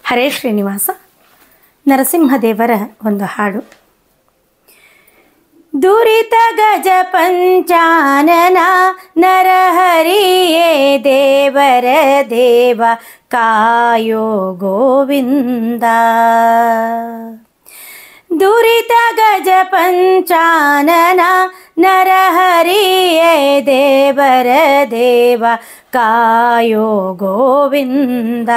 ಹರೇ ಶ್ರೀನಿವಾಸ. ನರಸಿಂಹದೇವರ ಒಂದು ಹಾಡು. ದುರಿತ ಗಜ ಪಂಚಾನನ ನರಹರಿಯೇ ದೇವರ ದೇವ ಕಾಯೋ ಗೋವಿಂದ. ದುರಿತ ಗಜ ಪಂಚಾನನ ನರಹರಿಯೇ ದೇವರ ದೇವ ಕಾಯೋ ಗೋವಿಂದ.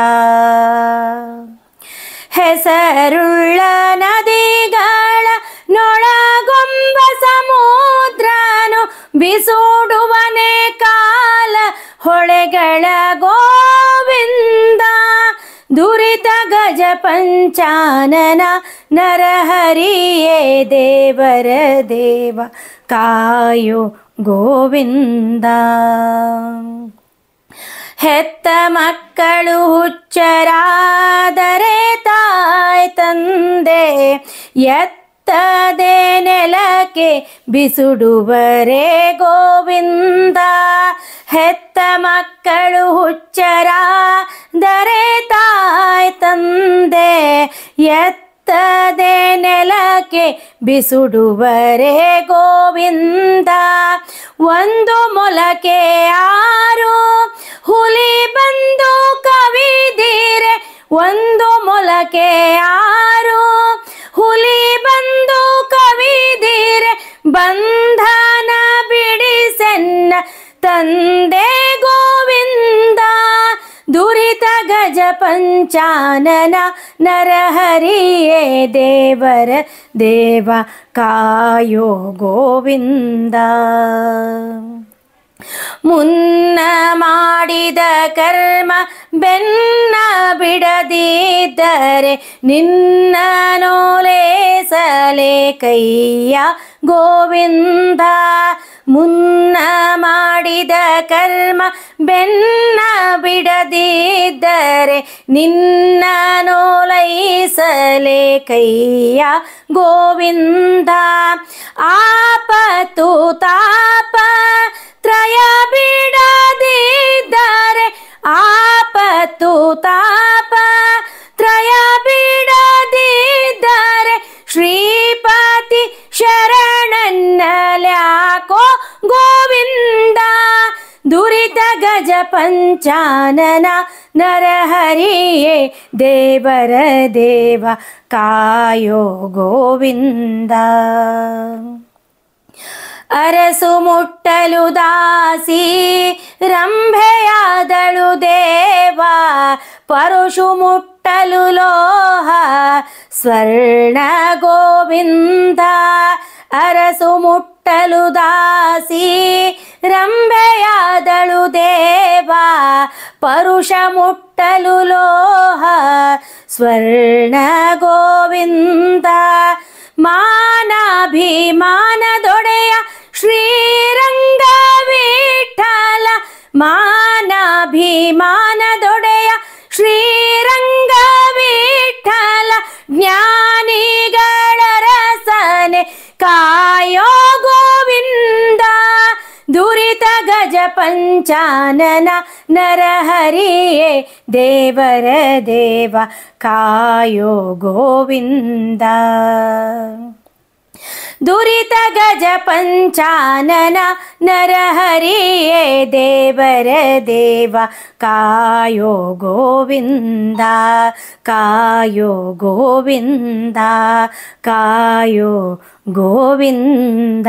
ಹೆಸರುಳ್ಳ ನದಿಗಳ ನೊಳಗೊಂಬ ಸಮುದ್ರನು ಬಿಸುಡುವನೆ ಕಾಲ ಹೊಳೆಗಳ ಗೋವಿಂದ. ದುರಿತ ಗಜ ಪಂಚಾನನ ನರಹರಿಯೇ ದೇವರ ದೇವ ಕಾಯೋ ಗೋವಿಂದ. ಹೆತ್ತ ಮಕ್ಕಳು ಹುಚ್ಚರಾದರೆ ತಾಯಿ ತಂದೆ ಎತ್ತದೆ ನೆಲಕ್ಕೆ ಬಿಸುಡುವರೆ ಗೋವಿಂದ. ಹೆತ್ತ ಮಕ್ಕಳು ಹುಚ್ಚರಾದರೆ ತಾಯಿ ತಂದೆ ಎತ್ತದೆ ನೆಲಕ್ಕೆ ಬಿಸುಡುವರೆ ಗೋವಿಂದ. ಒಂದು ಮೊಲಕೆ ಆರು ಹುಲಿ ಬಂದು ಕವಿದಿರೆ, ಒಂದು ಮೊಲಕೆ ಆರು ಹುಲಿ ಬಂದು ಕವಿದಿರೆ, ಬಂಧನ ಬಿಡಿಸೆನ್ನ ತಂದೆ ಗೋವಿಂದ. ದುರಿತ ಗಜ ಪಂಚಾನನ ನರಹರಿಯೇ ದೇವರ ದೇವ ಕಾಯೋ ಗೋವಿಂದ. ಮುನ್ನ ಮಾಡಿದ ಕರ್ಮ ಬೆನ್ನ ಬಿಡದಿದ್ದರೆ ನಿನ್ನ ನೋಲೇಸಲೆ ಕೈಯ ಗೋವಿಂದ. ಮುನ್ನ ಮಾಡಿದ ಕರ್ಮ ಬೆನ್ನ ಬಿಡದಿದ್ದರೆ ನಿನ್ನ ನೋಲೈಸಲೆ ಕೈಯ ಗೋವಿಂದ. ಆಪತ್ತು ತಾಪ ತ್ರಯ ಬಿಡದಿದ್ದರೆ, ಆಪತ್ತು ತಾಪ ತ್ರಯ ಬಿಡದಿದ್ದರೆ ಶ್ರೀಪತಿ ಶರಣನ್ನಲ್ಯಾಕೋ ಗೋವಿಂದ. ದುರಿತ ಗಜ ಪಂಚಾನನ ನರಹರಿಯೇ ದೇವರ ದೇವ ಕಾಯೋ ಗೋವಿಂದ. ಅರಸು ಮುಟ್ಟಲು ದಾಸಿ ರಂಭೆಯಾದಳು ದೇವ, ಪರುಷು ಮುಟ್ಟಲು ಲೋಹ ಸ್ವರ್ಣ ಗೋವಿಂದ. ಅರಸು ಮುಟ್ಟಲು ದಾಸಿ ರಂಭೆಯಾದಳು ದೇವ, ಪರುಷ ಮುಟ್ಟಲು ಲೋಹ ಸ್ವರ್ಣ ಗೋವಿಂದ. ಮಾನಾಭಿಮಾನದೊಡೆಯ ಶ್ರೀರಂಗ ವಿಠಲ, ಮಾನಾಭಿಮಾನದೊಡೆಯ ಶ್ರೀರಂಗ ವಿಠಲ, ಜ್ಞಾನಿಗಳ ರಸನೆ ಕಾಯೋ ಗೋವಿಂದ. ದುರಿತ ಗಜ ಪಂಚಾನನ ನರಹರಿಯೇ ದೇವರ ದೇವ ಕಾಯೋ ಗೋವಿಂದ. ದುರಿತ ಗಜ ಪಂಚಾನನ ನರಹರಿಯೇ ದೇವರ ದೇವ ಕಾಯೋ ಗೋವಿಂದ. ಕಾಯೋ ಗೋವಿಂದ, ಕಾಯೋ ಗೋವಿಂದ.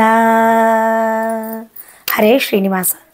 ಹರೇ ಶ್ರೀನಿವಾಸ.